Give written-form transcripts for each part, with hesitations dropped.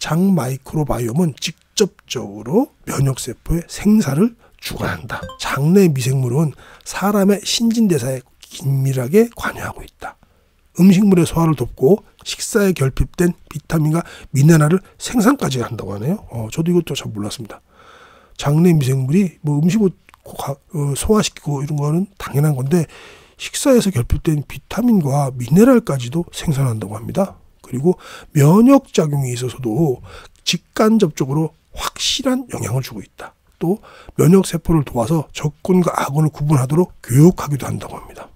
장 마이크로바이옴은 직접적으로 면역세포의 생사를 주관한다. 장내 미생물은 사람의 신진대사에 긴밀하게 관여하고 있다. 음식물의 소화를 돕고 식사에 결핍된 비타민과 미네랄을 생산까지 한다고 하네요. 저도 이것도 잘 몰랐습니다. 장내 미생물이 뭐 음식을 소화시키고 이런 거는 당연한 건데 식사에서 결핍된 비타민과 미네랄까지도 생산한다고 합니다. 그리고 면역작용에 있어서도 직간접적으로 확실한 영향을 주고 있다. 또 면역세포를 도와서 적군과 악군을 구분하도록 교육하기도 한다고 합니다.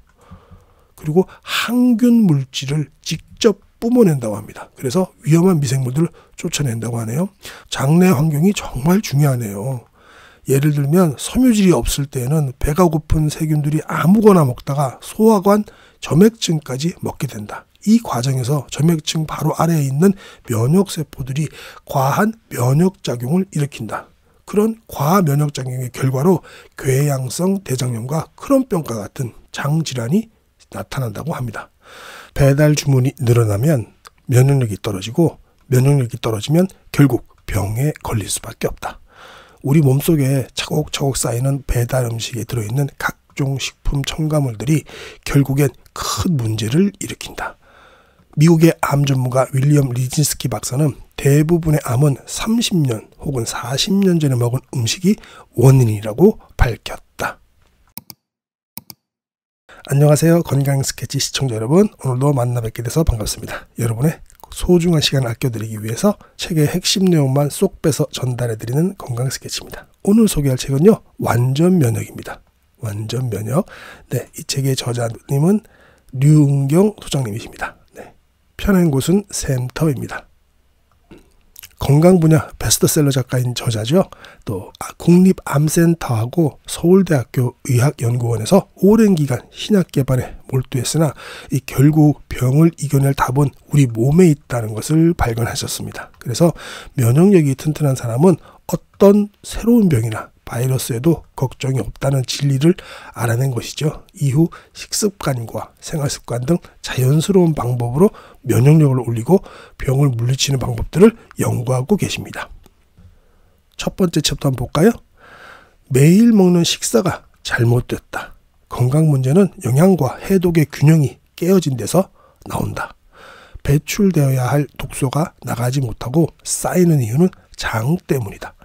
그리고 항균 물질을 직접 뿜어낸다고 합니다. 그래서 위험한 미생물들을 쫓아낸다고 하네요. 장내 환경이 정말 중요하네요. 예를 들면 섬유질이 없을 때는 배가 고픈 세균들이 아무거나 먹다가 소화관 점액층까지 먹게 된다. 이 과정에서 점액층 바로 아래에 있는 면역세포들이 과한 면역작용을 일으킨다. 그런 과면역작용의 결과로 궤양성 대장염과 크론병과 같은 장질환이 나타난다고 합니다. 배달 주문이 늘어나면 면역력이 떨어지고 면역력이 떨어지면 결국 병에 걸릴 수밖에 없다. 우리 몸속에 차곡차곡 쌓이는 배달 음식에 들어있는 각종 식품 첨가물들이 결국엔 큰 문제를 일으킨다. 미국의 암 전문가 윌리엄 리진스키 박사는 대부분의 암은 30년 혹은 40년 전에 먹은 음식이 원인이라고 밝혔다. 안녕하세요. 건강 스케치 시청자 여러분. 오늘도 만나 뵙게 돼서 반갑습니다. 여러분의 소중한 시간을 아껴드리기 위해서 책의 핵심 내용만 쏙 빼서 전달해드리는 건강 스케치입니다. 오늘 소개할 책은요. 완전 면역입니다. 완전 면역. 네, 이 책의 저자님은 류은경 소장님이십니다. 네, 펴낸 곳은 센터입니다. 건강 분야 베스트셀러 작가인 저자죠. 또 국립암센터하고 서울대학교 의학연구원에서 오랜 기간 신약 개발에 몰두했으나 결국 병을 이겨낼 답은 우리 몸에 있다는 것을 발견하셨습니다. 그래서 면역력이 튼튼한 사람은 어떤 새로운 병이나 바이러스에도 걱정이 없다는 진리를 알아낸 것이죠. 이후 식습관과 생활습관 등 자연스러운 방법으로 면역력을 올리고 병을 물리치는 방법들을 연구하고 계십니다. 첫 번째 챕터 한번 볼까요? 매일 먹는 식사가 잘못됐다. 건강 문제는 영양과 해독의 균형이 깨어진 데서 나온다. 배출되어야 할 독소가 나가지 못하고 쌓이는 이유는 장 때문이다.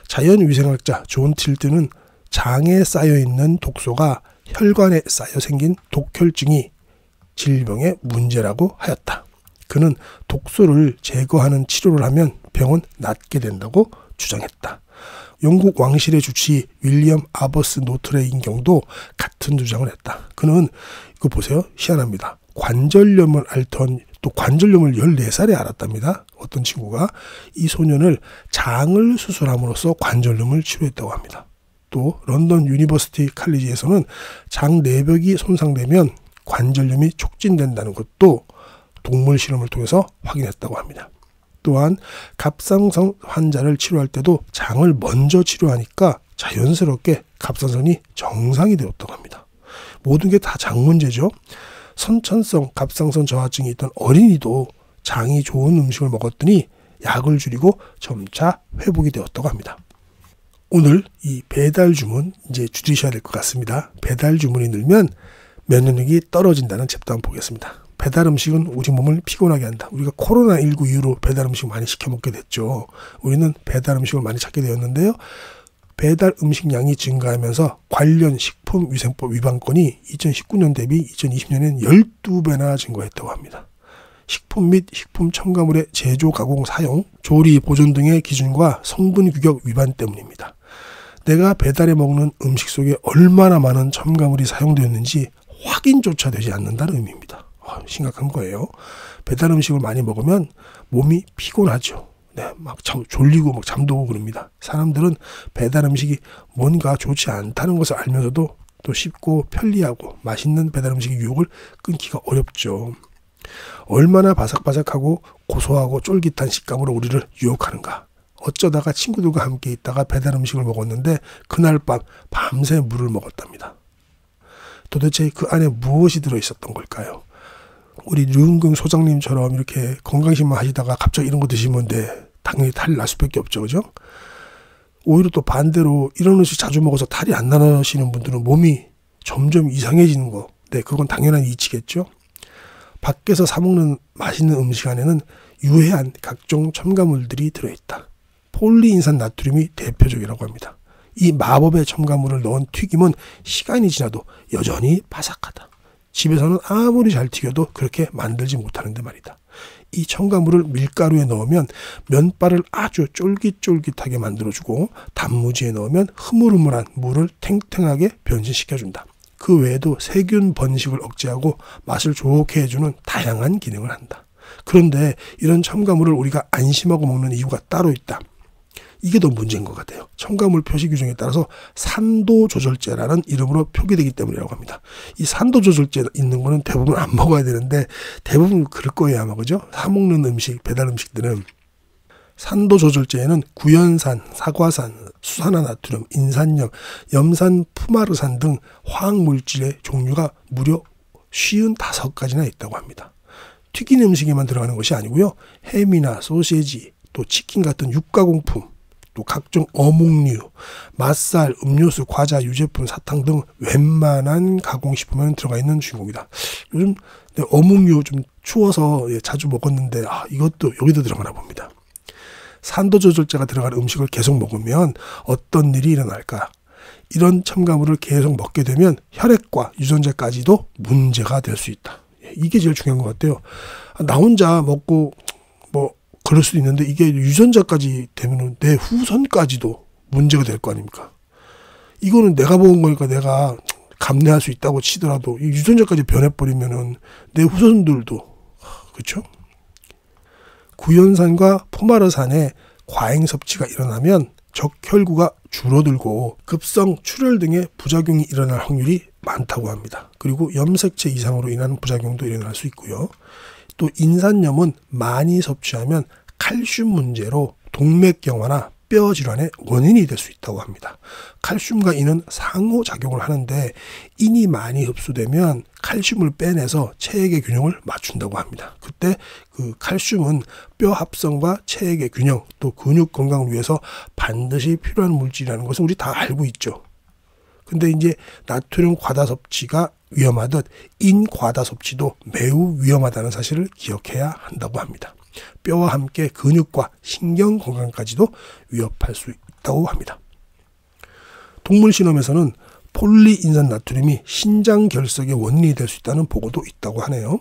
자연위생학자 존 틸트는 장에 쌓여있는 독소가 혈관에 쌓여 생긴 독혈증이 질병의 문제라고 하였다. 그는 독소를 제거하는 치료를 하면 병은 낫게 된다고 주장했다. 영국 왕실의 주치 윌리엄 아버스 노틀의 인경도 같은 주장을 했다. 그는 이거 보세요. 희한합니다. 관절염을 앓던 또 관절염을 14살에 앓았답니다. 어떤 친구가 이 소년을 장을 수술함으로써 관절염을 치료했다고 합니다. 또 런던 유니버시티 칼리지에서는 장 내벽이 손상되면 관절염이 촉진된다는 것도 동물 실험을 통해서 확인했다고 합니다. 또한 갑상선 환자를 치료할 때도 장을 먼저 치료하니까 자연스럽게 갑상선이 정상이 되었다고 합니다. 모든 게 다 장 문제죠. 선천성 갑상선 저하증이 있던 어린이도 장이 좋은 음식을 먹었더니 약을 줄이고 점차 회복이 되었다고 합니다. 오늘 이 배달 주문 이제 줄이셔야 될 것 같습니다. 배달 주문이 늘면 면역력이 떨어진다는 챕터 한번 보겠습니다. 배달 음식은 우리 몸을 피곤하게 한다. 우리가 코로나19 이후로 배달 음식 많이 시켜 먹게 됐죠. 우리는 배달 음식을 많이 찾게 되었는데요. 배달 음식량이 증가하면서 관련 식품위생법 위반 건이 2019년 대비 2020년에는 12배나 증가했다고 합니다. 식품 및 식품 첨가물의 제조, 가공, 사용, 조리, 보존 등의 기준과 성분 규격 위반 때문입니다. 내가 배달해 먹는 음식 속에 얼마나 많은 첨가물이 사용되었는지 확인조차 되지 않는다는 의미입니다. 심각한 거예요. 배달 음식을 많이 먹으면 몸이 피곤하죠. 네, 막 졸리고 막 잠도 오고 그럽니다. 사람들은 배달 음식이 뭔가 좋지 않다는 것을 알면서도 또 쉽고 편리하고 맛있는 배달 음식의 유혹을 끊기가 어렵죠. 얼마나 바삭바삭하고 고소하고 쫄깃한 식감으로 우리를 유혹하는가. 어쩌다가 친구들과 함께 있다가 배달 음식을 먹었는데 그날 밤새 물을 먹었답니다. 도대체 그 안에 무엇이 들어있었던 걸까요? 우리 류은경 소장님처럼 이렇게 건강식만 하시다가 갑자기 이런 거 드시면 당연히 탈이 날 수밖에 없죠. 그죠? 오히려 또 반대로 이런 음식 자주 먹어서 탈이 안 나시는 분들은 몸이 점점 이상해지는 거. 네, 그건 당연한 이치겠죠. 밖에서 사 먹는 맛있는 음식 안에는 유해한 각종 첨가물들이 들어있다. 폴리인산 나트륨이 대표적이라고 합니다. 이 마법의 첨가물을 넣은 튀김은 시간이 지나도 여전히 바삭하다. 집에서는 아무리 잘 튀겨도 그렇게 만들지 못하는데 말이다. 이 첨가물을 밀가루에 넣으면 면발을 아주 쫄깃쫄깃하게 만들어주고 단무지에 넣으면 흐물흐물한 물을 탱탱하게 변신시켜준다. 그 외에도 세균 번식을 억제하고 맛을 좋게 해주는 다양한 기능을 한다. 그런데 이런 첨가물을 우리가 안심하고 먹는 이유가 따로 있다. 이게 더 문제인 것 같아요. 첨가물 표시 규정에 따라서 산도 조절제라는 이름으로 표기되기 때문이라고 합니다. 이 산도 조절제 있는 거는 대부분 안 먹어야 되는데 대부분 그럴 거예요 아마. 그죠? 사 먹는 음식, 배달 음식들은 산도 조절제에는 구연산, 사과산, 수산화나트륨, 인산염, 염산, 푸마르산 등 화학물질의 종류가 무려 55가지나 있다고 합니다. 튀긴 음식에만 들어가는 것이 아니고요. 햄이나 소시지, 또 치킨 같은 육가공품, 또 각종 어묵류, 맛살, 음료수, 과자, 유제품, 사탕 등 웬만한 가공식품에 들어가 있는 주인공이다. 요즘 어묵류 좀 추워서 자주 먹었는데 이것도 여기도 들어가나 봅니다. 산도 조절제가 들어간 음식을 계속 먹으면 어떤 일이 일어날까? 이런 첨가물을 계속 먹게 되면 혈액과 유전자까지도 문제가 될 수 있다. 이게 제일 중요한 것 같아요. 나 혼자 먹고 뭐 그럴 수도 있는데 이게 유전자까지 되면 내 후손까지도 문제가 될 거 아닙니까? 이거는 내가 먹은 거니까 내가 감내할 수 있다고 치더라도 유전자까지 변해버리면은 내 후손들도 그렇죠? 구연산과 포마르산의 과잉 섭취가 일어나면 적혈구가 줄어들고 급성 출혈 등의 부작용이 일어날 확률이 많다고 합니다. 그리고 염색체 이상으로 인한 부작용도 일어날 수 있고요. 또 인산염은 많이 섭취하면 칼슘 문제로 동맥경화나 뼈 질환의 원인이 될 수 있다고 합니다. 칼슘과 인은 상호작용을 하는데 인이 많이 흡수되면 칼슘을 빼내서 체액의 균형을 맞춘다고 합니다. 그때 그 칼슘은 뼈 합성과 체액의 균형 또 근육 건강을 위해서 반드시 필요한 물질이라는 것은 우리 다 알고 있죠. 근데 이제 나트륨 과다 섭취가 위험하듯 인 과다 섭취도 매우 위험하다는 사실을 기억해야 한다고 합니다. 뼈와 함께 근육과 신경 건강까지도 위협할 수 있다고 합니다. 동물 실험에서는 폴리인산 나트륨이 신장 결석의 원인이 될 수 있다는 보고도 있다고 하네요.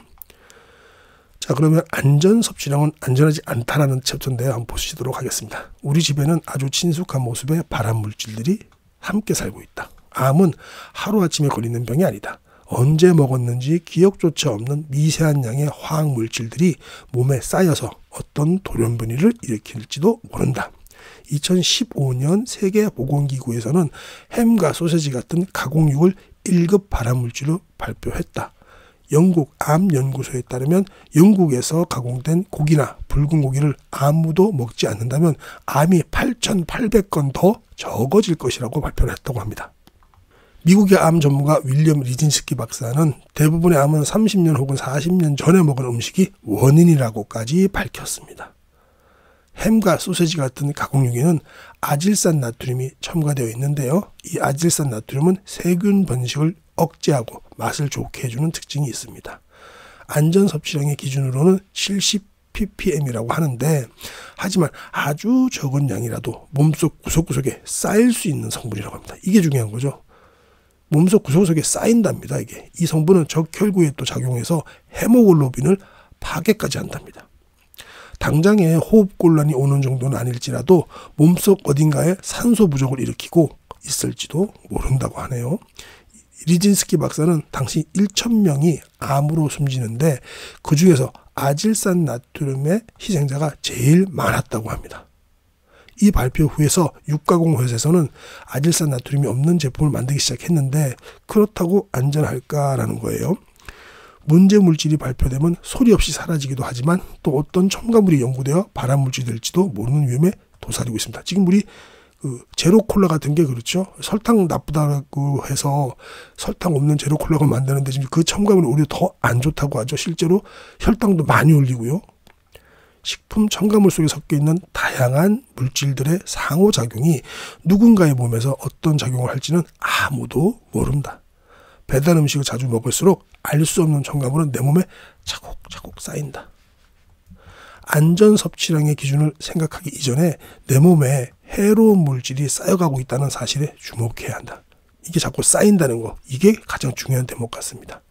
자, 그러면 안전 섭취량은 안전하지 않다라는 챕터인데요. 한번 보시도록 하겠습니다. 우리 집에는 아주 친숙한 모습의 발암 물질들이 함께 살고 있다. 암은 하루아침에 걸리는 병이 아니다. 언제 먹었는지 기억조차 없는 미세한 양의 화학물질들이 몸에 쌓여서 어떤 돌연변이를 일으킬지도 모른다. 2015년 세계보건기구에서는 햄과 소세지 같은 가공육을 1급 발암물질로 발표했다. 영국 암연구소에 따르면 영국에서 가공된 고기나 붉은 고기를 아무도 먹지 않는다면 암이 8,800건 더 적어질 것이라고 발표를 했다고 합니다. 미국의 암 전문가 윌리엄 리진스키 박사는 대부분의 암은 30년 혹은 40년 전에 먹은 음식이 원인이라고까지 밝혔습니다. 햄과 소세지 같은 가공육에는 아질산 나트륨이 첨가되어 있는데요. 이 아질산 나트륨은 세균 번식을 억제하고 맛을 좋게 해주는 특징이 있습니다. 안전 섭취량의 기준으로는 70ppm이라고 하는데 하지만 아주 적은 양이라도 몸속 구석구석에 쌓일 수 있는 성분이라고 합니다. 이게 중요한 거죠. 몸속 구석구석에 쌓인답니다. 이게 이 성분은 적혈구에 또 작용해서 헤모글로빈을 파괴까지 한답니다. 당장에 호흡곤란이 오는 정도는 아닐지라도 몸속 어딘가에 산소 부족을 일으키고 있을지도 모른다고 하네요. 리진스키 박사는 당시 1,000명이 암으로 숨지는데 그 중에서 아질산 나트륨의 희생자가 제일 많았다고 합니다. 이 발표 후에서 육가공 회사에서는 아질산 나트륨이 없는 제품을 만들기 시작했는데 그렇다고 안전할까라는 거예요. 문제 물질이 발표되면 소리 없이 사라지기도 하지만 또 어떤 첨가물이 연구되어 발암물질이 될지도 모르는 위험에 도사리고 있습니다. 지금 우리 제로 콜라 같은 게 그렇죠. 설탕 나쁘다고 해서 설탕 없는 제로 콜라가 만드는데 지금 그 첨가물이 오히려 더 안 좋다고 하죠. 실제로 혈당도 많이 올리고요. 식품 첨가물 속에 섞여 있는 다양한 물질들의 상호작용이 누군가의 몸에서 어떤 작용을 할지는 아무도 모른다. 배달 음식을 자주 먹을수록 알 수 없는 첨가물은 내 몸에 차곡차곡 쌓인다. 안전 섭취량의 기준을 생각하기 이전에 내 몸에 해로운 물질이 쌓여가고 있다는 사실에 주목해야 한다. 이게 자꾸 쌓인다는 거, 이게 가장 중요한 대목 같습니다.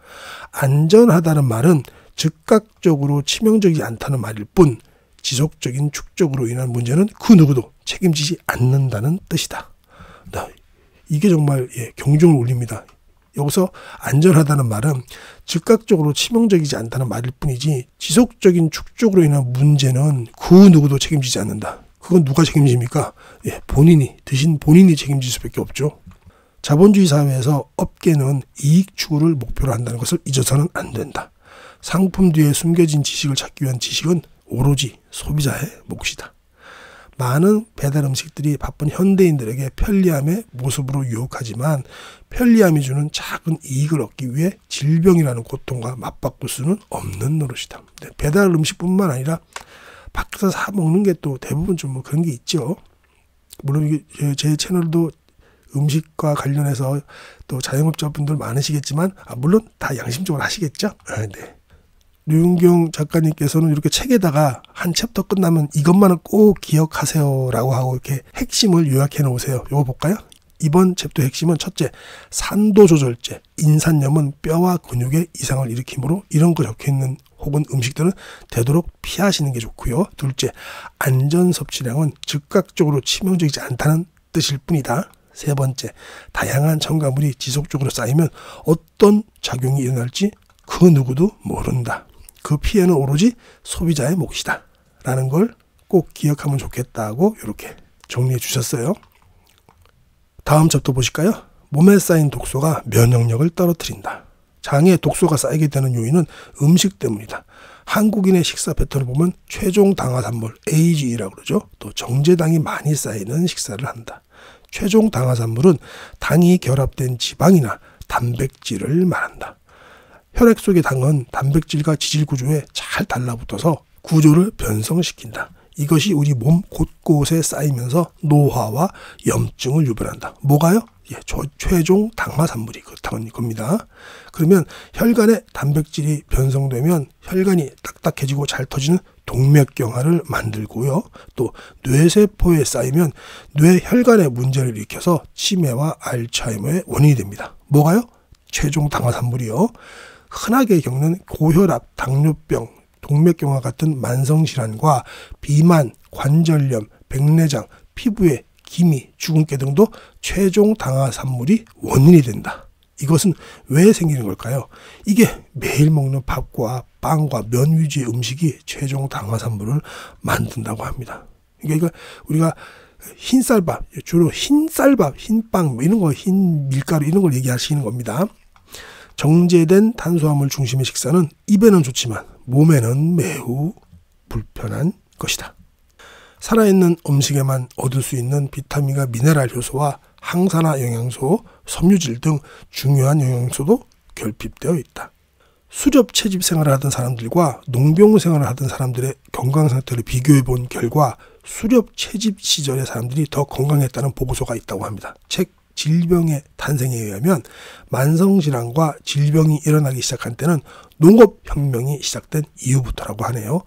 안전하다는 말은 즉각적으로 치명적이지 않다는 말일 뿐 지속적인 축적으로 인한 문제는 그 누구도 책임지지 않는다는 뜻이다. 이게 정말 경종을 울립니다. 여기서 안전하다는 말은 즉각적으로 치명적이지 않다는 말일 뿐이지 지속적인 축적으로 인한 문제는 그 누구도 책임지지 않는다. 그건 누가 책임집니까? 본인이 책임질 수밖에 없죠. 자본주의 사회에서 업계는 이익 추구를 목표로 한다는 것을 잊어서는 안 된다. 상품 뒤에 숨겨진 지식을 찾기 위한 지식은 오로지 소비자의 몫이다. 많은 배달 음식들이 바쁜 현대인들에게 편리함의 모습으로 유혹하지만 편리함이 주는 작은 이익을 얻기 위해 질병이라는 고통과 맞바꿀 수는 없는 노릇이다. 배달 음식뿐만 아니라 밖에서 사 먹는 게 또 대부분 좀 그런 게 있죠. 물론 제 채널도 음식과 관련해서 또 자영업자분들 많으시겠지만 물론 다 양심적으로 하시겠죠. 네. 류은경 작가님께서는 이렇게 책에다가 한 챕터 끝나면 이것만은 꼭 기억하세요라고 하고 이렇게 핵심을 요약해 놓으세요. 이거 볼까요? 이번 챕터 핵심은 첫째, 산도조절제, 인산염은 뼈와 근육에 이상을 일으키므로 이런 거 적혀있는 혹은 음식들은 되도록 피하시는 게 좋고요. 둘째, 안전섭취량은 즉각적으로 치명적이지 않다는 뜻일 뿐이다. 세 번째, 다양한 첨가물이 지속적으로 쌓이면 어떤 작용이 일어날지 그 누구도 모른다. 그 피해는 오로지 소비자의 몫이다. 라는 걸 꼭 기억하면 좋겠다고 이렇게 정리해 주셨어요. 다음 챕터 보실까요? 몸에 쌓인 독소가 면역력을 떨어뜨린다. 장에 독소가 쌓이게 되는 요인은 음식 때문이다. 한국인의 식사 패턴을 보면 최종 당화산물 AGE라고 그러죠. 또 정제당이 많이 쌓이는 식사를 한다. 최종 당화산물은 당이 결합된 지방이나 단백질을 말한다. 혈액 속의 당은 단백질과 지질 구조에 잘 달라붙어서 구조를 변성시킨다. 이것이 우리 몸 곳곳에 쌓이면서 노화와 염증을 유발한다. 뭐가요? 최종 당화산물이 그렇다는 겁니다. 그러면 혈관에 단백질이 변성되면 혈관이 딱딱해지고 잘 터지는 동맥경화를 만들고요. 또 뇌세포에 쌓이면 뇌혈관에 문제를 일으켜서 치매와 알츠하이머의 원인이 됩니다. 뭐가요? 최종 당화산물이요. 흔하게 겪는 고혈압, 당뇨병, 동맥경화 같은 만성질환과 비만, 관절염, 백내장, 피부에 기미, 주근깨 등도 최종 당화산물이 원인이 된다. 이것은 왜 생기는 걸까요? 이게 매일 먹는 밥과 빵과 면 위주의 음식이 최종 당화산물을 만든다고 합니다. 그러니까 우리가 흰쌀밥, 주로 흰쌀밥, 흰빵, 이런 거, 흰 밀가루 이런 걸 얘기하시는 겁니다. 정제된 탄수화물 중심의 식사는 입에는 좋지만 몸에는 매우 불편한 것이다. 살아있는 음식에만 얻을 수 있는 비타민과 미네랄 효소와 항산화 영양소, 섬유질 등 중요한 영양소도 결핍되어 있다. 수렵 채집 생활을 하던 사람들과 농경 생활을 하던 사람들의 건강 상태를 비교해 본 결과 수렵 채집 시절의 사람들이 더 건강했다는 보고서가 있다고 합니다. 책 질병의 탄생에 의하면 만성질환과 질병이 일어나기 시작한 때는 농업혁명이 시작된 이후부터라고 하네요.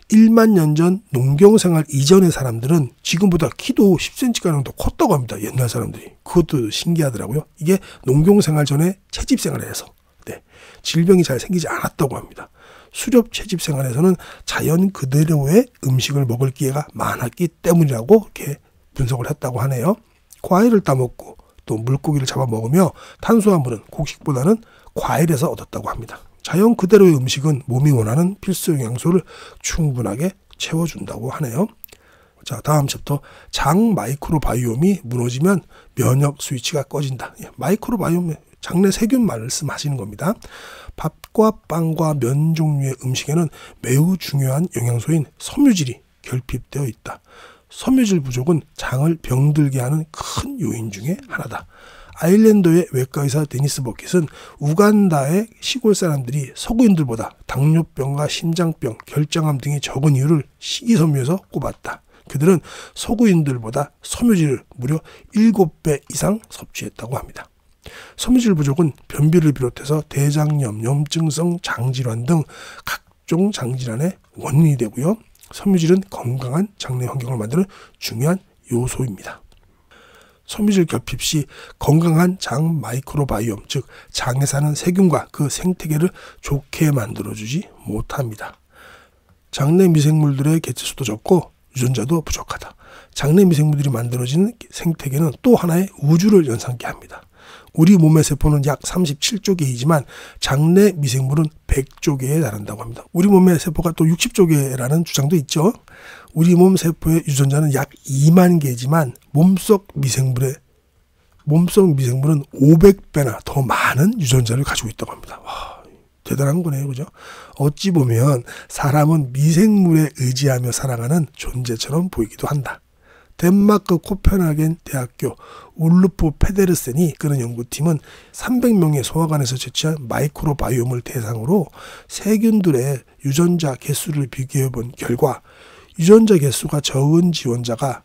1만 년 전 농경생활 이전의 사람들은 지금보다 키도 10cm가량 더 컸다고 합니다. 옛날 사람들이. 그것도 신기하더라고요. 이게 농경생활 전에 채집생활을 해서 질병이 잘 생기지 않았다고 합니다. 수렵 채집생활에서는 자연 그대로의 음식을 먹을 기회가 많았기 때문이라고 이렇게 분석을 했다고 하네요. 과일을 따먹고 또 물고기를 잡아 먹으며 탄수화물은 곡식보다는 과일에서 얻었다고 합니다. 자연 그대로의 음식은 몸이 원하는 필수 영양소를 충분하게 채워준다고 하네요. 자, 다음 챕터. 장 마이크로바이옴이 무너지면 면역 스위치가 꺼진다. 마이크로바이옴, 장내 세균 말씀하시는 겁니다. 밥과 빵과 면 종류의 음식에는 매우 중요한 영양소인 섬유질이 결핍되어 있다. 섬유질 부족은 장을 병들게 하는 큰 요인 중에 하나다. 아일랜드의 외과의사 데니스 버킷은 우간다의 시골 사람들이 서구인들보다 당뇨병과 심장병, 결장암 등이 적은 이유를 식이섬유에서 꼽았다. 그들은 서구인들보다 섬유질을 무려 7배 이상 섭취했다고 합니다. 섬유질 부족은 변비를 비롯해서 대장염, 염증성 장질환 등 각종 장질환의 원인이 되고요. 섬유질은 건강한 장내 환경을 만드는 중요한 요소입니다. 섬유질 결핍 시 건강한 장 마이크로바이옴, 즉 장에 사는 세균과 그 생태계를 좋게 만들어주지 못합니다. 장내 미생물들의 개체수도 적고 유전자도 부족하다. 장내 미생물들이 만들어지는 생태계는 또 하나의 우주를 연상케 합니다. 우리 몸의 세포는 약 37조 개이지만 장내 미생물은 100조 개에 달한다고 합니다. 우리 몸의 세포가 또 60조 개라는 주장도 있죠. 우리 몸 세포의 유전자는 약 2만 개지만 몸속 미생물은 500배나 더 많은 유전자를 가지고 있다고 합니다. 와, 대단한 거네요. 그죠? 어찌 보면 사람은 미생물에 의지하며 살아가는 존재처럼 보이기도 한다. 덴마크 코펜하겐 대학교 울루프 페데르센이 이끄는 연구팀은 300명의 소아관에서 채취한 마이크로바이옴을 대상으로 세균들의 유전자 개수를 비교해 본 결과 유전자 개수가 적은 지원자가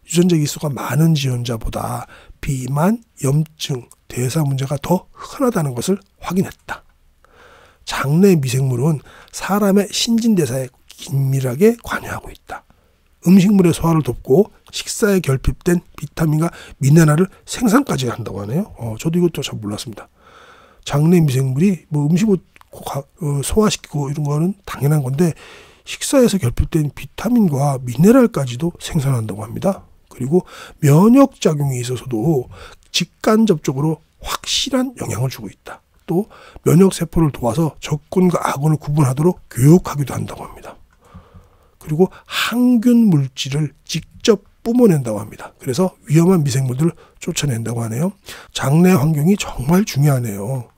유전자 개수가 많은 지원자보다 비만, 염증, 대사 문제가 더 흔하다는 것을 확인했다. 장내 미생물은 사람의 신진대사에 긴밀하게 관여하고 있다. 음식물의 소화를 돕고 식사에 결핍된 비타민과 미네랄을 생산까지 한다고 하네요. 저도 이것도 잘 몰랐습니다. 장내 미생물이 뭐 음식을 소화시키고 이런 거는 당연한 건데 식사에서 결핍된 비타민과 미네랄까지도 생산한다고 합니다. 그리고 면역작용에 있어서도 직간접적으로 확실한 영향을 주고 있다. 또 면역세포를 도와서 적군과 악군을 구분하도록 교육하기도 한다고 합니다. 그리고 항균 물질을 직접 뿜어낸다고 합니다. 그래서 위험한 미생물들을 쫓아낸다고 하네요. 장내 환경이 정말 중요하네요.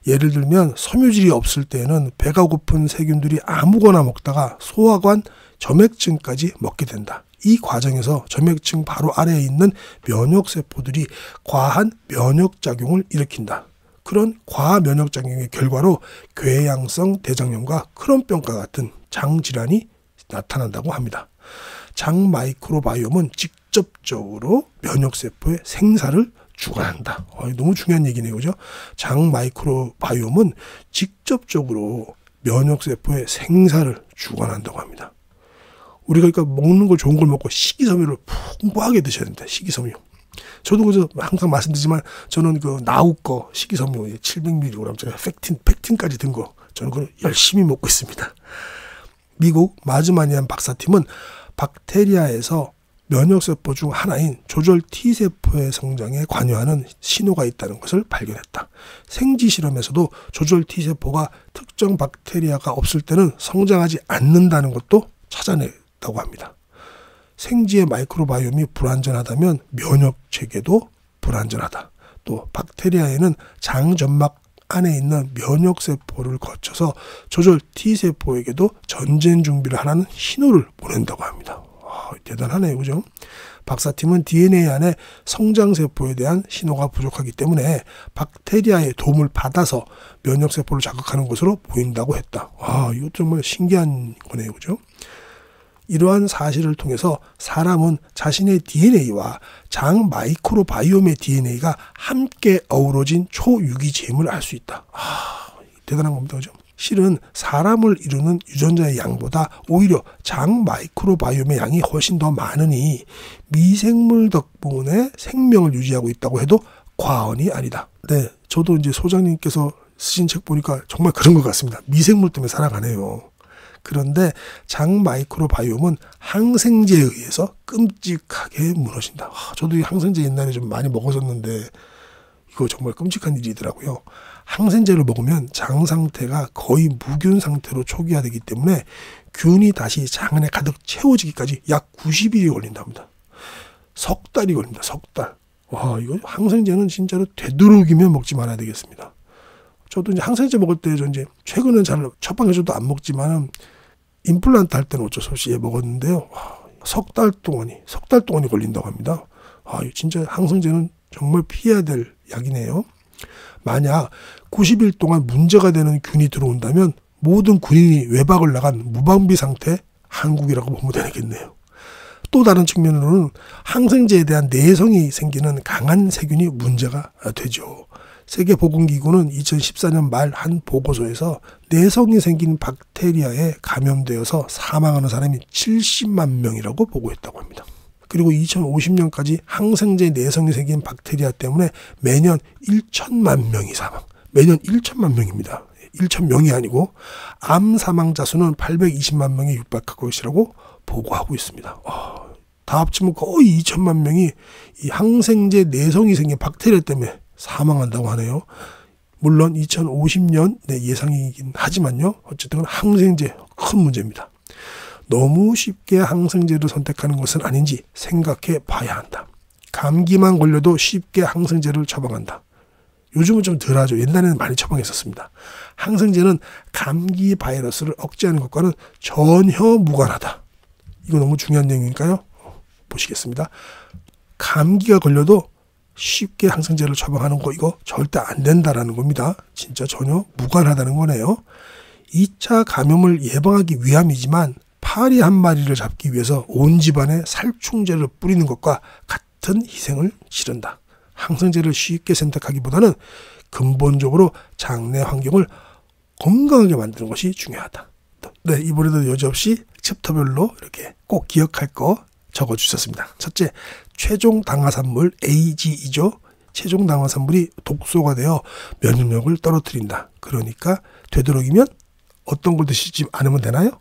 예를 들면 섬유질이 없을 때에는 배가 고픈 세균들이 아무거나 먹다가 소화관 점액층까지 먹게 된다. 이 과정에서 점액층 바로 아래에 있는 면역세포들이 과한 면역작용을 일으킨다. 그런 과면역작용의 결과로 궤양성 대장염과 크론병과 같은 장질환이 나타난다고 합니다. 장 마이크로바이옴은 직접적으로 면역세포의 생사를 주관한다. 너무 중요한 얘기네요. 그죠? 장 마이크로바이옴은 직접적으로 면역세포의 생사를 주관한다고 합니다. 우리가 그러니까 먹는 거 좋은 걸 먹고 식이섬유를 풍부하게 드셔야 된다. 식이섬유. 저도 그저 항상 말씀드리지만 저는 그 나우 거 식이섬유 700mg짜리 팩틴까지 든 거 저는 그걸 열심히 먹고 있습니다. 미국 마즈마니안 박사팀은 박테리아에서 면역세포 중 하나인 조절 T세포의 성장에 관여하는 신호가 있다는 것을 발견했다. 생쥐 실험에서도 조절 T세포가 특정 박테리아가 없을 때는 성장하지 않는다는 것도 찾아냈다고 합니다. 생쥐의 마이크로바이옴이 불완전하다면 면역체계도 불완전하다. 또 박테리아에는 장점막 안에 있는 면역세포를 거쳐서 조절 T세포에게도 전쟁 준비를 하라는 신호를 보낸다고 합니다. 대단하네요. 그죠? 박사팀은 DNA 안에 성장세포에 대한 신호가 부족하기 때문에 박테리아의 도움을 받아서 면역세포를 자극하는 것으로 보인다고 했다. 이거 정말 신기한 거네요. 그죠? 이러한 사실을 통해서 사람은 자신의 DNA와 장 마이크로바이옴의 DNA가 함께 어우러진 초유기체임을 알 수 있다. 대단한 겁니다. 그죠? 실은 사람을 이루는 유전자의 양보다 오히려 장 마이크로바이옴의 양이 훨씬 더 많으니 미생물 덕분에 생명을 유지하고 있다고 해도 과언이 아니다. 네, 저도 이제 소장님께서 쓰신 책 보니까 정말 그런 것 같습니다. 미생물 때문에 살아가네요. 그런데 장 마이크로바이옴은 항생제에 의해서 끔찍하게 무너진다. 저도 이 항생제 옛날에 좀 많이 먹었었는데 이거 정말 끔찍한 일이더라고요. 항생제를 먹으면 장 상태가 거의 무균 상태로 초기화되기 때문에 균이 다시 장 안에 가득 채워지기까지 약 90일이 걸린답니다. 석 달이 걸립니다. 석 달. 이거 항생제는 진짜로 되도록이면 먹지 말아야 되겠습니다. 저도 이제 항생제 먹을 때 저 이제 최근은 잘 처방해줘도 안 먹지만은 임플란트 할 때는 어쩔 수 없이 먹었는데요. 석 달 동안이 걸린다고 합니다. 진짜 항생제는 정말 피해야 될 약이네요. 만약 90일 동안 문제가 되는 균이 들어온다면 모든 군인이 외박을 나간 무방비 상태 한국이라고 보면 되겠네요. 또 다른 측면으로는 항생제에 대한 내성이 생기는 강한 세균이 문제가 되죠. 세계보건기구는 2014년 말 한 보고서에서 내성이 생긴 박테리아에 감염되어서 사망하는 사람이 70만 명이라고 보고했다고 합니다. 그리고 2050년까지 항생제 내성이 생긴 박테리아 때문에 매년 1천만 명이 사망. 매년 1천만 명입니다. 1,000명이 아니고 암 사망자 수는 820만 명에 육박할 것이라고 보고하고 있습니다. 다 합치면 거의 2천만 명이 이 항생제 내성이 생긴 박테리아 때문에 사망한다고 하네요. 물론 2050년 예상이긴 하지만요. 어쨌든 항생제 큰 문제입니다. 너무 쉽게 항생제를 선택하는 것은 아닌지 생각해 봐야 한다. 감기만 걸려도 쉽게 항생제를 처방한다. 요즘은 좀 덜하죠. 옛날에는 많이 처방했었습니다. 항생제는 감기 바이러스를 억제하는 것과는 전혀 무관하다. 이거 너무 중요한 내용이니까요. 보시겠습니다. 감기가 걸려도 쉽게 항생제를 처방하는 거 이거 절대 안 된다라는 겁니다. 진짜 전혀 무관하다는 거네요. 2차 감염을 예방하기 위함이지만 파리 한 마리를 잡기 위해서 온 집안에 살충제를 뿌리는 것과 같은 희생을 치른다. 항생제를 쉽게 선택하기보다는 근본적으로 장내 환경을 건강하게 만드는 것이 중요하다. 네, 이번에도 여지없이 챕터별로 이렇게 꼭 기억할 거 적어주셨습니다. 첫째, 최종 당화산물 AGE죠. 최종 당화산물이 독소가 되어 면역력을 떨어뜨린다. 그러니까 되도록이면 어떤 걸 드시지 않으면 되나요?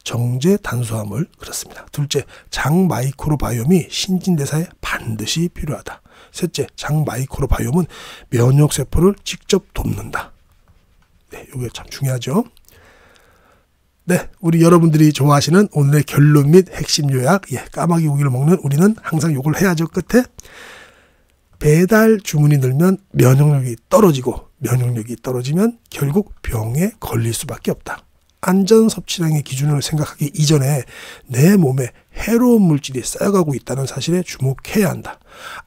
정제 탄수화물. 그렇습니다. 둘째, 장 마이크로바이옴이 신진대사에 반드시 필요하다. 셋째, 장 마이크로바이옴은 면역세포를 직접 돕는다. 네, 이게 참 중요하죠. 네, 우리 여러분들이 좋아하시는 오늘의 결론 및 핵심 요약. 까마귀 고기를 먹는 우리는 항상 요걸 해야죠. 끝에 배달 주문이 늘면 면역력이 떨어지고 면역력이 떨어지면 결국 병에 걸릴 수밖에 없다. 안전 섭취량의 기준을 생각하기 이전에 내 몸에 해로운 물질이 쌓여가고 있다는 사실에 주목해야 한다.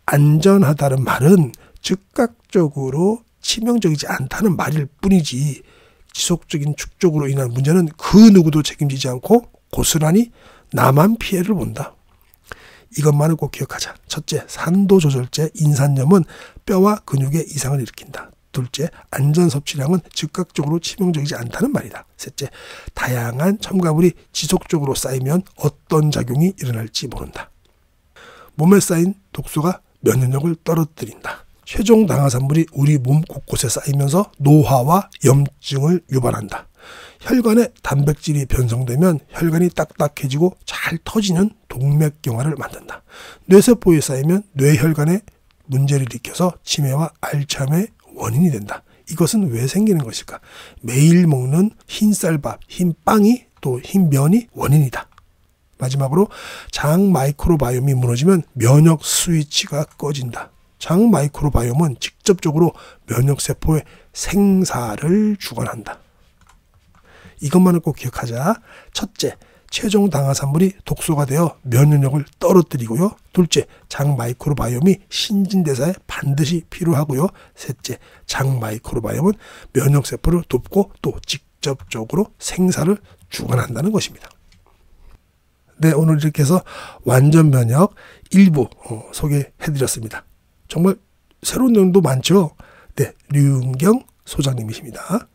안전하다는 말은 즉각적으로 치명적이지 않다는 말일 뿐이지 지속적인 축적으로 인한 문제는 그 누구도 책임지지 않고 고스란히 나만 피해를 본다. 이것만을 꼭 기억하자. 첫째, 산도 조절제 인산염은 뼈와 근육에 이상을 일으킨다. 둘째, 안전 섭취량은 즉각적으로 치명적이지 않다는 말이다. 셋째, 다양한 첨가물이 지속적으로 쌓이면 어떤 작용이 일어날지 모른다. 몸에 쌓인 독소가 면역력을 떨어뜨린다. 최종 당화산물이 우리 몸 곳곳에 쌓이면서 노화와 염증을 유발한다. 혈관에 단백질이 변성되면 혈관이 딱딱해지고 잘 터지는 동맥경화를 만든다. 뇌세포에 쌓이면 뇌혈관에 문제를 일으켜서 치매와 알츠하임의 원인이 된다. 이것은 왜 생기는 것일까? 매일 먹는 흰쌀밥, 흰빵이 또 흰면이 원인이다. 마지막으로 장 마이크로바이옴이 무너지면 면역 스위치가 꺼진다. 장 마이크로바이옴은 직접적으로 면역세포의 생사를 주관한다. 이것만을 꼭 기억하자. 첫째, 최종 당화산물이 독소가 되어 면역력을 떨어뜨리고요. 둘째, 장 마이크로바이옴이 신진대사에 반드시 필요하고요. 셋째, 장 마이크로바이옴은 면역세포를 돕고 또 직접적으로 생사를 주관한다는 것입니다. 네, 오늘 이렇게 해서 완전 면역 일부 소개해드렸습니다. 정말 새로운 내용도 많죠. 네, 류은경 소장님이십니다.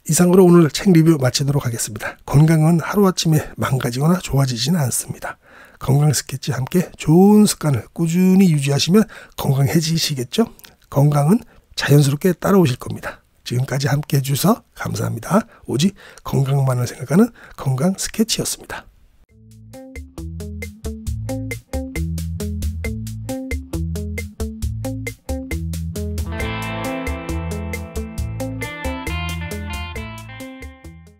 이상으로 오늘 책 리뷰 마치도록 하겠습니다. 건강은 하루아침에 망가지거나 좋아지지는 않습니다. 건강 스케치와 함께 좋은 습관을 꾸준히 유지하시면 건강해지시겠죠? 건강은 자연스럽게 따라오실 겁니다. 지금까지 함께 해주셔서 감사합니다. 오직 건강만을 생각하는 건강 스케치였습니다.